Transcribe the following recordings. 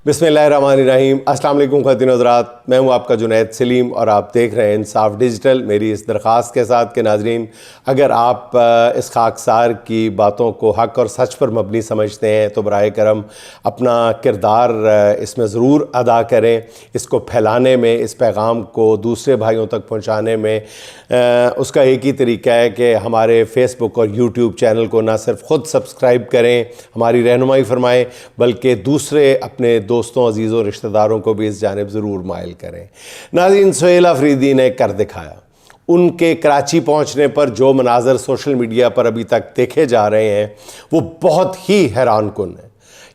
बिस्मिल्लाहिर्रहमानिर्रहीम। अस्सलाम वालेकुम ख़वातीन हज़रात, मैं हूं आपका जुनैद सलीम और आप देख रहे हैं इंसाफ डिजिटल। मेरी इस दरख्वास्त के साथ कि नाजरीन, अगर आप इस खाकसार की बातों को हक़ और सच पर मबनी समझते हैं तो बराए करम अपना किरदार इसमें ज़रूर अदा करें। इसको फैलाने में, इस पैगाम को दूसरे भाइयों तक पहुँचाने में उसका एक ही तरीका है कि हमारे फ़ेसबुक और यूट्यूब चैनल को ना सिर्फ ख़ुद सब्सक्राइब करें, हमारी रहनुमाई फरमाएँ, बल्कि दूसरे अपने दोस्तों, अजीज़ों, रिश्तेदारों को भी इस जानिब ज़रूर माइल करें। नाज़रीन, सुहेल अफरीदी ने कर दिखाया। उनके कराची पहुंचने पर जो मनाज़र सोशल मीडिया पर अभी तक देखे जा रहे हैं वो बहुत ही हैरानकुन है।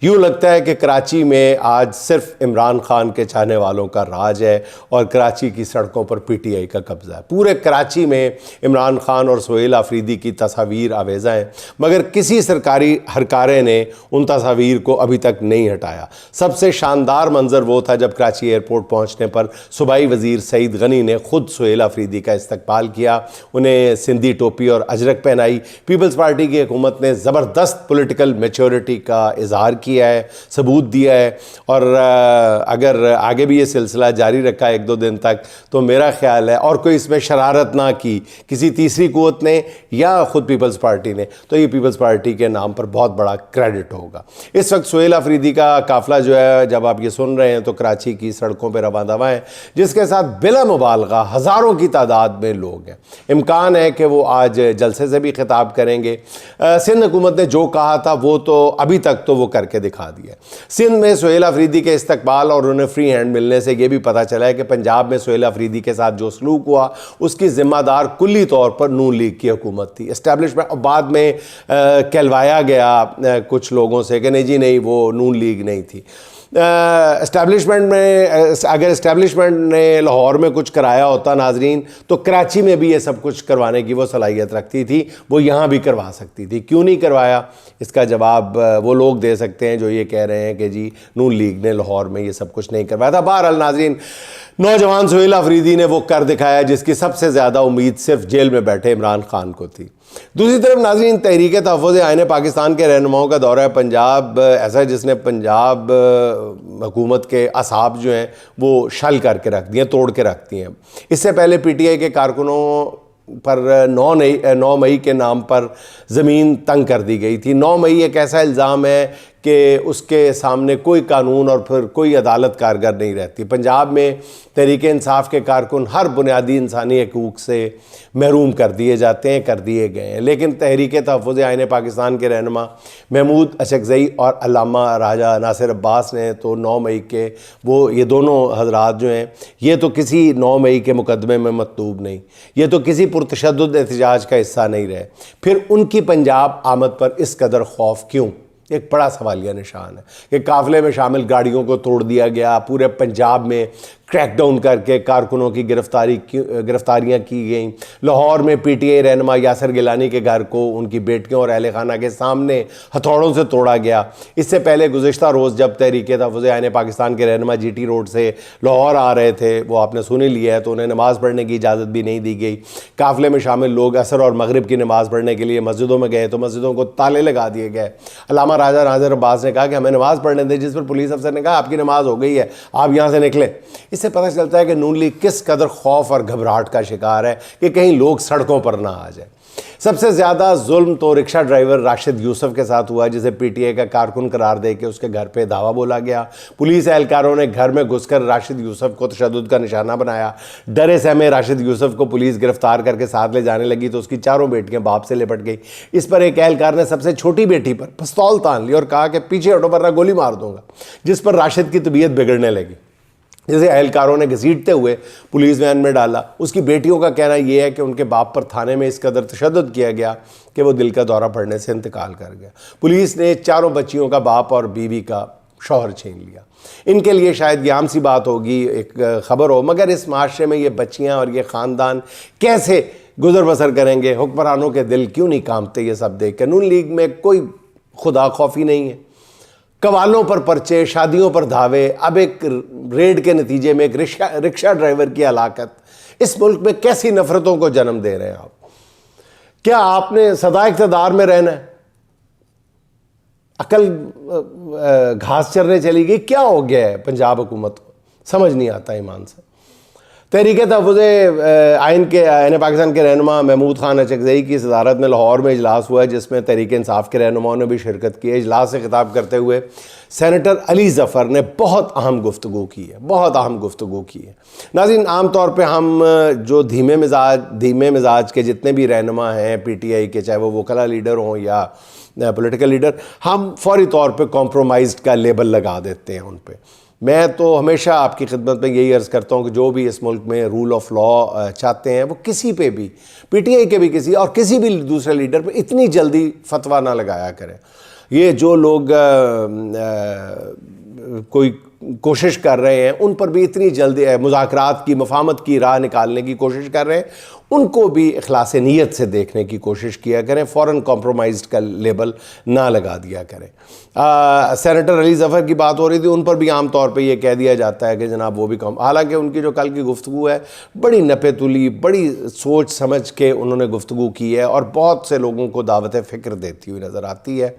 यूँ लगता है कि कराची में आज सिर्फ इमरान खान के चाहने वालों का राज है और कराची की सड़कों पर पीटीआई का कब्ज़ा है। पूरे कराची में इमरान खान और सुहेल अफरीदी की तस्वीर आवेज़ा हैं, मगर किसी सरकारी हरकारे ने उन तस्वीर को अभी तक नहीं हटाया। सबसे शानदार मंजर वो था जब कराची एयरपोर्ट पहुँचने पर सूबाई वज़ीर सईद गनी ने खुद सुहेल अफरीदी का इस्तकबाल किया, उन्हें सिंधी टोपी और अजरक पहनाई। पीपल्स पार्टी की हुकूमत ने ज़बरदस्त पॉलिटिकल मैच्योरिटी का इजहार किया है, सबूत दिया है, और अगर आगे भी ये सिलसिला जारी रखा एक दो दिन तक तो मेरा ख्याल है, और कोई इसमें शरारत ना की किसी तीसरी कुव्वत ने या ख़ुद पीपल्स पार्टी ने, तो ये पीपल्स पार्टी के नाम पर बहुत बड़ा क्रेडिट होगा। इस वक्त सुहेल अफरीदी का काफ़िला जो है, जब आप ये सुन रहे हैं तो कराची की सड़कों पर रवां दवा है, जिसके साथ बिला मुबालगा हज़ारों की तादाद में लोग हैं। इम्कान है कि वो आज जलसे से भी खिताब करेंगे। सिंध हुकूमत ने जो कहा था वो तो अभी तक तो वो करके दिखा दिया। सिंध में सुहेल अफरीदी के इस्तकबाल और उन्हें फ्री हैंड मिलने से यह भी पता चला है कि पंजाब में सुहेल अफरीदी के साथ जो सलूक हुआ उसकी जिम्मेदार कुल्ली तौर पर नून लीग की हुकूमत थी। इस्टेब्लिशमेंट बाद में कहलवाया गया कुछ लोगों से कि नहीं जी नहीं, वो नून लीग नहीं थी। इस्टेब्लिशमेंट में, अगर इस्टेब्लिशमेंट ने लाहौर में कुछ कराया होता नाजरीन, तो कराची में भी ये सब कुछ करवाने की वो सलाहियत रखती थी, वो यहाँ भी करवा सकती थी। क्यों नहीं करवाया, इसका जवाब वो लोग दे सकते हैं जो ये कह रहे हैं कि जी नून लीग ने लाहौर में ये सब कुछ नहीं करवाया था। बहरहाल नाजरीन, नौजवान सुहेल अफरीदी ने वो कर दिखाया जिसकी सबसे ज़्यादा उम्मीद सिर्फ जेल में बैठे इमरान खान को थी। दूसरी तरफ नाज़रीन, तहरीक तहफ़्फ़ुज़ आईन पाकिस्तान के रहनुमाओं का दौरा है पंजाब ऐसा है जिसने पंजाब हुकूमत के असाब जो हैं वो शल करके रख दिए, तोड़ के रख दिए हैं। इससे पहले पीटीआई के कारकुनों पर 9 मई के नाम पर ज़मीन तंग कर दी गई थी। 9 मई एक ऐसा इल्ज़ाम है कि उसके सामने कोई कानून और फिर कोई अदालत कारगर नहीं रहती। पंजाब में तहरीक इंसाफ के कारकुन हर बुनियादी इंसानी हकूक़ से महरूम कर दिए जाते हैं, कर दिए गए हैं। लेकिन तहरीक तहफ़्फ़ुज़ आईन पाकिस्तान के रहनुमा महमूद अशकज़ई और अल्लामा राजा नासिर अब्बास ने तो 9 मई के ये दोनों हजरात जो हैं, ये तो किसी 9 मई के मुकदमे में मतलूब नहीं, ये तो किसी पुरतशद्दुद एहतजाज का हिस्सा नहीं रहे। फिर उनकी पंजाब आमद पर इस कदर खौफ क्यों? एक बड़ा सवालिया निशान है कि काफ़िले में शामिल गाड़ियों को तोड़ दिया गया, पूरे पंजाब में क्रैकडाउन करके कारकुनों की गिरफ्तारियाँ की गईं। लाहौर में पीटीआई रहनुमा यासिर गिलानी के घर को उनकी बेटियों और अहले खाना के सामने हथौड़ों से तोड़ा गया। इससे पहले गुज़िश्ता रोज़ जब तहरीक तहफ़्फ़ुज़ आईन पाकिस्तान के रहनुमा जीटी रोड से लाहौर आ रहे थे, वो आपने सुन ही लिया है, तो उन्हें नमाज़ पढ़ने की इजाज़त भी नहीं दी गई। काफ़िले में शामिल लोग असर और मगरिब की नमाज़ पढ़ने के लिए मस्जिदों में गए तो मस्जिदों को ताले लगा दिए गए। अल्लामा राजा नासिर अब्बास ने कहा कि हमें नमाज़ पढ़ने दें, जिस पर पुलिस अफसर ने कहा आपकी नमाज हो गई है, आप यहाँ से निकलें। इससे पता चलता है कि नून लीग किस कदर खौफ और घबराहट का शिकार है कि कहीं लोग सड़कों पर ना आ जाए। सबसे ज़्यादा जुल्म तो रिक्शा ड्राइवर राशिद यूसुफ के साथ हुआ, जिसे पीटीआई का कारकुन करार दे के उसके घर पे धावा बोला गया। पुलिस एहलकारों ने घर में घुसकर राशिद यूसुफ को तशद्दुद का निशाना बनाया। डरे सहमे राशिद यूसुफ को पुलिस गिरफ्तार करके साथ ले जाने लगी तो उसकी चारों बेटियां बाप से लिपट गई। इस पर एक एहलकार ने सबसे छोटी बेटी पर पिस्तौल तान ली और कहा कि पीछे हटो वरना गोली मार दूंगा, जिस पर राशिद की तबीयत बिगड़ने लगी, जिसे एहलकारों ने घसीटते हुए पुलिस वैन में डाला। उसकी बेटियों का कहना यह है कि उनके बाप पर थाने में इस कदर तशद्दुद किया गया कि वो दिल का दौरा पड़ने से इंतकाल कर गया। पुलिस ने चारों बच्चियों का बाप और बीवी का शौहर छीन लिया। इनके लिए शायद ये आम सी बात होगी, एक ख़बर हो, मगर इस माशरे में ये बच्चियाँ और ये ख़ानदान कैसे गुजर बसर करेंगे? हुक्मरानों के दिल क्यों नहीं कांपते ये सब देख कर? नून लीग में कोई खुदा खौफी नहीं है। कवालों पर पर्चे, शादियों पर धावे, अब एक रेड के नतीजे में एक रिक्शा ड्राइवर की हलाकत। इस मुल्क में कैसी नफरतों को जन्म दे रहे हैं आप? क्या आपने सदा इक़्तिदार में रहना है? अकल घास चरने चली गई, क्या हो गया है पंजाब हुकूमत को, समझ नहीं आता ईमान से। तहरीक तहफ़्फ़ुज़ आइन के आइन पाकिस्तान के रहनुमा महमूद खान अचकज़ई की सदारत में लाहौर में इजलास हुआ है, जिसमें तहरीक इंसाफ के रहनुमाओं ने भी शिरकत की है। इजलास से खिताब करते हुए सेनेटर अली ज़फ़र ने बहुत अहम गुफ्तगू की है, बहुत अहम गुफ्तगू की है। नाज़रीन, आम तौर पे हम जो धीमे मिजाज के जितने भी रहनुमा हैं PTI के, चाहे वो वकला लीडर हों या पॉलिटिकल लीडर, हम फौरी तौर पे कॉम्प्रोमाइज़ का लेबल लगा देते हैं उन पे। मैं तो हमेशा आपकी खिदमत में यही अर्ज़ करता हूँ कि जो भी इस मुल्क में रूल ऑफ लॉ चाहते हैं वो किसी पे भी, PTI के भी किसी और किसी भी दूसरे लीडर पे इतनी जल्दी फतवा ना लगाया करें। ये जो लोग कोई कोशिश कर रहे हैं उन पर भी इतनी जल्दी मुज़ाकरात की, मफाहमत की राह निकालने की कोशिश कर रहे हैं, उनको भी इखलास नीयत से देखने की कोशिश किया करें, फ़ौरन कॉम्प्रोमाइज़ का लेबल ना लगा दिया करें। सेनेटर अली ज़फ़र की बात हो रही थी, उन पर भी आम तौर पे ये कह दिया जाता है कि जनाब वो भी कम, हालांकि उनकी जो कल की गुफ्तगू है बड़ी नपे तुली, बड़ी सोच समझ के उन्होंने गुफ्तगू की है और बहुत से लोगों को दावत फ़िक्र देती हुई नज़र आती है।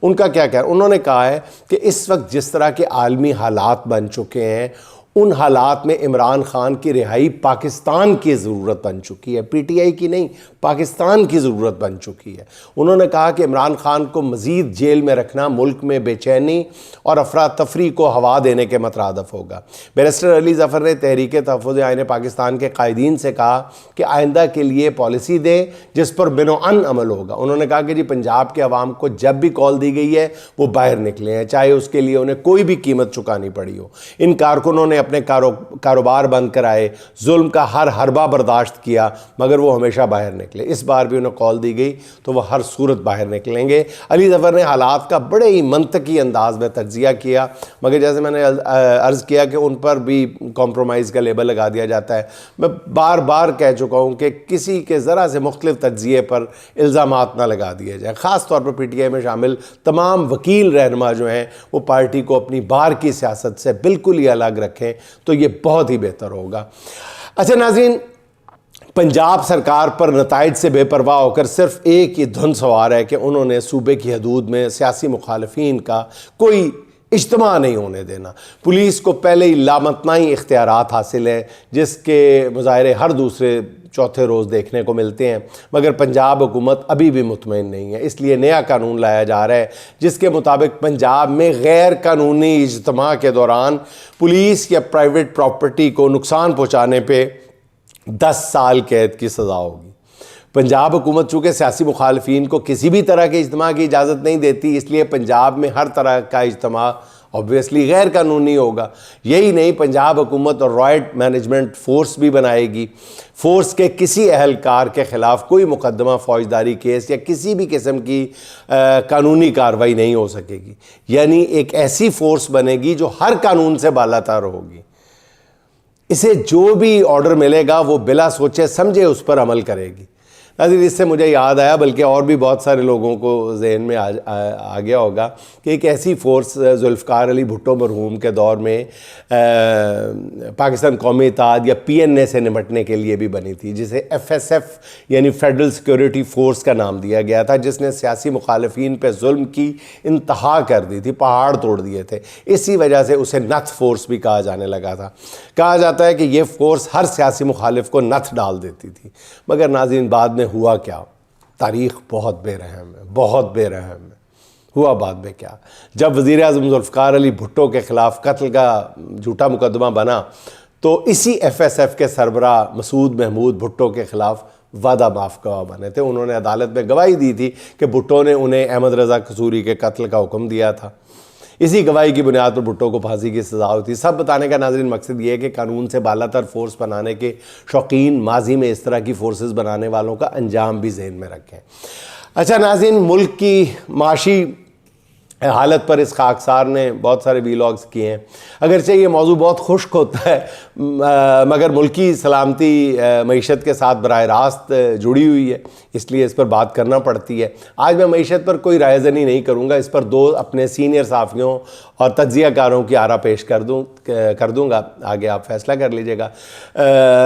उनका क्या कह, उन्होंने कहा है कि इस वक्त जिस तरह के आलमी हालात बन चुके हैं, उन हालात में इमरान खान की रिहाई पाकिस्तान की ज़रूरत बन चुकी है, PTI की नहीं, पाकिस्तान की ज़रूरत बन चुकी है। उन्होंने कहा कि इमरान खान को मज़ीद जेल में रखना मुल्क में बेचैनी और अफरा तफरी को हवा देने के मतरादफ होगा। बैरिस्टर अली ज़फ़र ने तहरीक तहफ़्फ़ुज़ आइन पाकिस्तान के कायदीन से कहा कि आइंदा के लिए पॉलिसी दें जिस पर बिनोअन अमल होगा। उन्होंने कहा कि जी पंजाब के अवाम को जब भी कॉल दी गई है वो बाहर निकले हैं, चाहे उसके लिए उन्हें कोई भी कीमत चुकानी पड़ी हो। इन कारकुनों ने अपने कारोबार बंद कराए, जुल्म का हर हरबा बर्दाश्त किया, मगर वो हमेशा बाहर निकले। इस बार भी उन्हें कॉल दी गई तो वह हर सूरत बाहर निकलेंगे। अली ज़फ़र ने हालात का बड़े ही मंतकी अंदाज में तज्ज़िया किया, मगर जैसे मैंने अर्ज़ किया कि उन पर भी कॉम्प्रोमाइज़ का लेबल लगा दिया जाता है। मैं बार बार कह चुका हूँ कि किसी के ज़रा से मुख्तलिफ तज्ज़िये पर इल्ज़ामात ना लगा दिए जाए। ख़ास तौर पर PTI में शामिल तमाम वकील रहनुमा जो हैं वो पार्टी को अपनी बाहर की सियासत से बिल्कुल ही अलग रखें तो ये बहुत ही बेहतर होगा। अच्छा नाज़रीन, पंजाब सरकार पर नताइज से बेपरवाह होकर सिर्फ एक ही धुन सवार है कि उन्होंने सूबे की हदूद में सियासी मुखालफीन का कोई इज्तिमा नहीं होने देना। पुलिस को पहले ही लामतनाई इख्तियारात हासिल है, जिसके मुजाहरे हर दूसरे चौथे रोज़ देखने को मिलते हैं, मगर पंजाब हुकूमत अभी भी मुतमईन नहीं है। इसलिए नया कानून लाया जा रहा है जिसके मुताबिक पंजाब में गैर कानूनी इज्तिमा के दौरान पुलिस या प्राइवेट प्रॉपर्टी को नुकसान पहुँचाने पर 10 साल कैद की सज़ा होगी। पंजाब हुकूमत चूँकि सियासी मुखालफीन को किसी भी तरह के इज्तिमा की इजाज़त नहीं देती, इसलिए पंजाब में हर तरह का इज्तिमा ऑब्वियसली गैर कानूनी होगा। यही नहीं, पंजाब हुकूमत और रॉयट मैनेजमेंट फ़ोर्स भी बनाएगी। फ़ोर्स के किसी अहलकार के ख़िलाफ़ कोई मुकदमा, फ़ौजदारी केस या किसी भी किस्म की कानूनी कार्रवाई नहीं हो सकेगी। यानी एक ऐसी फ़ोर्स बनेगी जो हर कानून से बालातर होगी। इसे जो भी ऑर्डर मिलेगा वो बिला सोचे समझे उस पर अमल करेगी। नाज़रीन, इससे मुझे याद आया, बल्कि और भी बहुत सारे लोगों को जहन में आ गया होगा कि एक ऐसी फ़ोर्स ज़ुल्फ़िकार अली भुट्टो मरहूम के दौर में पाकिस्तान कौमी इत्तेहाद या PNA से निपटने के लिए भी बनी थी, जिसे FSF यानी फेडरल सिक्योरिटी फ़ोर्स का नाम दिया गया था, जिसने सियासी मुखालफीन पर जुल्म की इंतहा कर दी थी, पहाड़ तोड़ दिए थे। इसी वजह से उसे नथ फ़ोर्स भी कहा जाने लगा था। कहा जाता है कि ये फ़ोर्स हर सियासी मुखालिफ को नथ डाल देती थी, मगर नाज़रीन बाद में हुआ क्या? तारीख़ बहुत बेरहम है, बहुत बेरहम है। हुआ बाद में क्या? जब वज़ीर आज़म ज़ुल्फ़िकार अली भुट्टो के ख़िलाफ़ कत्ल का झूठा मुकदमा बना तो इसी FSF के सरबराह मसूद महमूद भुट्टो के ख़िलाफ़ वादा माफ़ गवाह बने थे। उन्होंने अदालत में गवाही दी थी कि भुट्टो ने उन्हें अहमद रज़ा कसूरी के कत्ल का हुक्म दिया था। इसी गवाही की बुनियाद पर भुट्टो को फांसी की सज़ा हुई थी। सब बताने का नाज़रीन मकसद ये है कि कानून से बालातर फ़ोर्स बनाने के शौकीन माजी में इस तरह की फ़ोर्सेस बनाने वालों का अंजाम भी जहन में रखें। अच्छा नाज़रीन, मुल्क की माशी हालत पर इस खाकसार ने बहुत सारे वीलॉग्स किए हैं। अगरचे ये मौजू बहुत खुश्क होता है, मगर मुल्की सलामती मईशत के साथ बराह रास्त जुड़ी हुई है, इसलिए इस पर बात करना पड़ती है। आज मैं मईशत पर कोई रायज़नी नहीं करूँगा, इस पर 2 अपने सीनियर साफ़ियों और तज्ज़ियाकारों की आरा पेश कर दूँगा। आगे आप फ़ैसला कर लीजिएगा।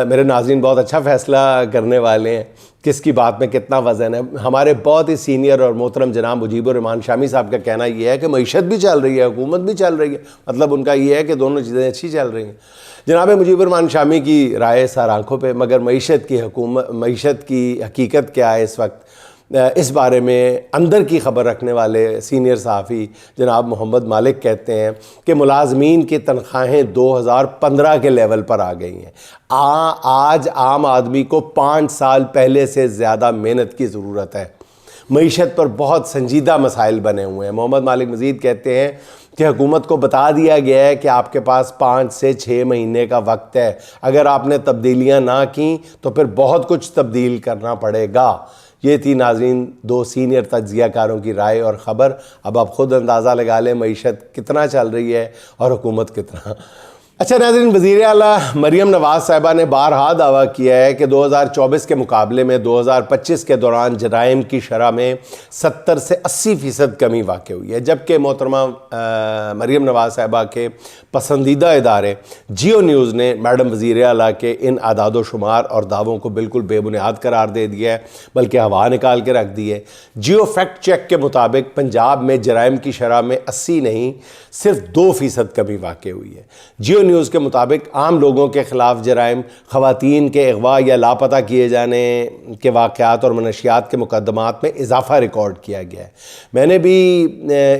मेरे नाज़रीन बहुत अच्छा फ़ैसला करने वाले हैं किसकी बात में कितना वज़न है। हमारे बहुत ही सीनियर और मोहतरम जनाब मुजीबुर रहमान शामी साहब का कहना यह है कि मईशत भी चल रही है, हुकूमत भी चल रही है, मतलब उनका ये है कि दोनों चीज़ें अच्छी चल रही हैं। जनाब मुजीबुर रहमान शामी की राय सर आँखों पे, मगर मईशत की हकीकत क्या है इस वक्त, इस बारे में अंदर की ख़बर रखने वाले सीनियर सहाफ़ी जनाब मोहम्मद मालिक कहते हैं कि मुलाजमीन की तनख्वाहें 2015 के लेवल पर आ गई हैं। आज आम आदमी को 5 साल पहले से ज़्यादा मेहनत की ज़रूरत है। मईशत पर बहुत संजीदा मसाइल बने हुए हैं। मोहम्मद मालिक मज़ीद कहते हैं कि हुकूमत को बता दिया गया है कि आपके पास 5 से 6 महीने का वक्त है, अगर आपने तब्दीलियाँ ना की तो फिर बहुत कुछ तब्दील करना पड़ेगा। ये थी नाज़रीन 2 सीनियर तज्ज़ियाकारों की राय और ख़बर। अब आप ख़ुद अंदाज़ा लगा लें मईशत कितना चल रही है और हुकूमत कितना। अच्छा नाज़रीन, वज़ीर आला मरीम नवाज़ साहिबा ने बारहा दावा किया है कि 2024 के मुकाबले में 2025 के दौरान जराइम की शरह में 70 से 80% कमी वाक़ हुई है, जबकि मोहतरमा मरीम नवाज़ साहिबा के पसंदीदा इदारे जियो न्यूज़ ने मैडम वज़ीर आला के इन आदाद शुमार और दावों को बिल्कुल बेबुनियाद करार दे दिया है, बल्कि हवा निकाल के रख दी है। जियो फैक्ट चेक के मुताबिक पंजाब में जराइम की शरह में 80 नहीं सिर्फ 2% कमी वाक़ हुई है। जियो न्यूज़ के मुताबिक आम लोगों के ख़िलाफ़ जराइम, ख़वातीन के अगवा या लापता किए जाने के वाक़यात और मनशियात के मुकदमात में इजाफ़ा रिकॉर्ड किया गया है। मैंने भी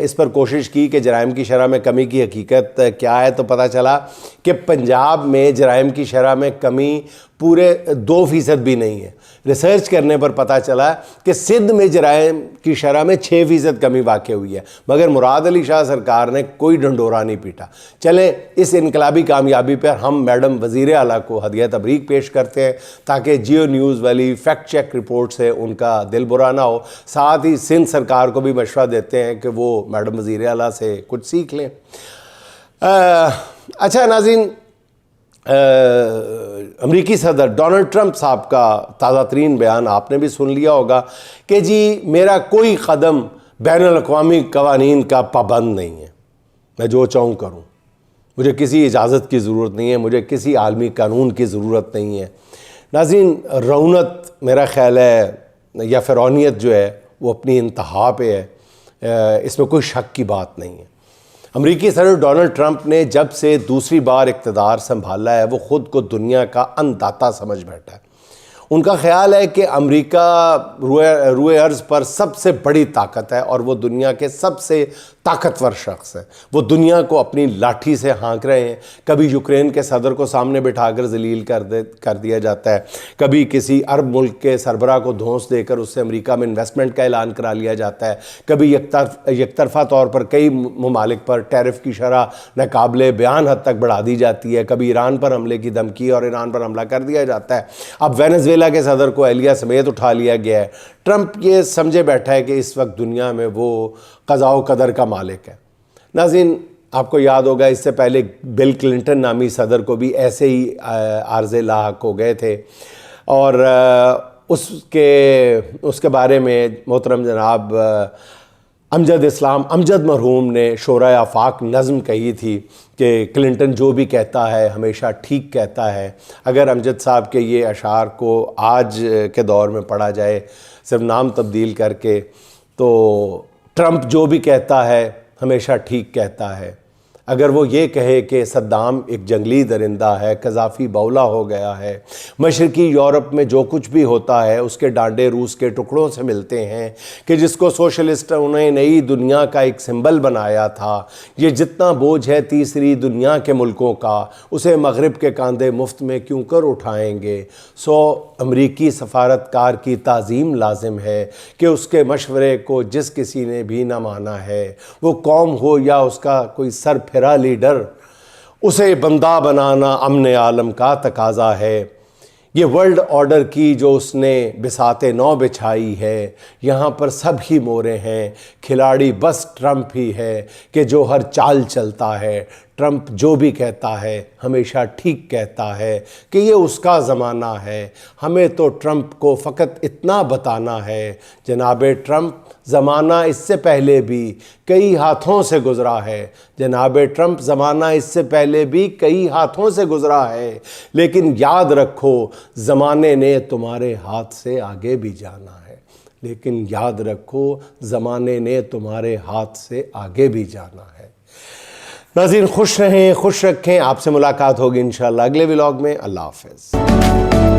इस पर कोशिश की कि जराइम की शरह में कमी की हकीकत क्या है, तो पता चला कि पंजाब में जराइम की शरह में कमी पूरे 2% भी नहीं है। रिसर्च करने पर पता चला कि सिंध में जराइम की शरह में 6% कमी वाक़ हुई है, मगर मुराद अली शाह सरकार ने कोई ढंडोरा नहीं पीटा। चलें, इस इनकलाबी कामयाबी पर हम मैडम वज़ीर आला को हदिया तबरीक पेश करते हैं, ताकि जियो न्यूज़ वाली फैक्ट चेक रिपोर्ट से उनका दिल बुरा ना हो। साथ ही सिंध सरकार को भी मशवरा देते हैं कि वो मैडम वज़ीर आला से कुछ सीख लें। अच्छा नाज़रीन, अमरीकी सदर डोनाल्ड ट्रंप साहब का ताज़ा तरीन बयान आपने भी सुन लिया होगा कि जी मेरा कोई कदम बैनुल-अक़वामी क़वानीन का पाबंद नहीं है, मैं जो चाहूँ करूँ, मुझे किसी इजाज़त की ज़रूरत नहीं है, मुझे किसी आलमी कानून की ज़रूरत नहीं है। नाज़रीन, रौनत मेरा ख़्याल है या फ़िरौनियत जो है वो अपनी इंतहा पे है, इसमें कोई शक की बात नहीं है। अमरीकी सदर डोनाल्ड ट्रंप ने जब से दूसरी बार इक़्तिदार संभाला है वो ख़ुद को दुनिया का अन्नदाता समझ बैठा है। उनका ख्याल है कि अमेरिका रुए अर्ज़ पर सबसे बड़ी ताकत है और वो दुनिया के सबसे ताकतवर शख्स है। वो दुनिया को अपनी लाठी से हाँक रहे हैं। कभी यूक्रेन के सदर को सामने बिठाकर जलील कर दिया जाता है, कभी किसी अरब मुल्क के सरबराह को धौंस देकर उससे अमेरिका में इन्वेस्टमेंट का ऐलान करा लिया जाता है, कभी यकतरफा तौर पर कई ममालिक पर टैरिफ की शरह नाकाबिले बयान हद तक बढ़ा दी जाती है, कभी ईरान पर हमले की धमकी और ईरान पर हमला कर दिया जाता है। अब वेनेजुएला के सदर को एहलिया समेत उठा लिया गया है। ट्रंप ये समझे बैठा है कि इस वक्त दुनिया में वो क़ज़ा व क़दर का मालिक है। नाज़रीन, आपको याद होगा इससे पहले बिल क्लिंटन नामी सदर को भी ऐसे ही आर्ज़े लाहक हो गए थे और उसके बारे में मोहतरम जनाब अमजद मरहूम ने शोरा आफाक नज़म कही थी कि क्लिंटन जो भी कहता है हमेशा ठीक कहता है। अगर अमजद साहब के ये अशार को आज के दौर में पढ़ा जाए सिर्फ नाम तब्दील करके, तो ट्रंप जो भी कहता है हमेशा ठीक कहता है। अगर वो ये कहे कि सद्दाम एक जंगली दरिंदा है, कज़ाफ़ी बौला हो गया है, मशरक़ी यूरोप में जो कुछ भी होता है उसके डांडे रूस के टुकड़ों से मिलते हैं, कि जिसको सोशलिस्ट उन्हें नई दुनिया का एक सिंबल बनाया था, ये जितना बोझ है तीसरी दुनिया के मुल्कों का उसे मगरिब के कांधे मुफ्त में क्यों कर उठाएंगे। अमरीकी सफारतकार की ताज़ीम लाजिम है कि उसके मशवरे को जिस किसी ने भी ना माना है, वो कौम हो या उसका कोई सरफिरा लीडर, उसे बंदा बनाना अमन आलम का तकाजा है। ये वर्ल्ड ऑर्डर की जो उसने बिसाते नौ बिछाई है, यहाँ पर सब ही मोरे हैं, खिलाड़ी बस ट्रंप ही है कि जो हर चाल चलता है। ट्रंप जो भी कहता है हमेशा ठीक कहता है कि ये उसका ज़माना है। हमें तो ट्रंप को फ़कत इतना बताना है, जनाबे ट्रंप ज़माना इससे पहले भी कई हाथों से गुज़रा है। जनाब ट्रंप, ज़माना इससे पहले भी कई हाथों से गुज़रा है, लेकिन याद रखो ज़माने ने तुम्हारे हाथ से आगे भी जाना है। लेकिन याद रखो ज़माने ने तुम्हारे हाथ से आगे भी जाना है। नाज़रीन, खुश रहें, खुश रखें। आपसे मुलाकात होगी इंशाअल्लाह अगले व्लॉग में। अल्लाह हाफ़िज़।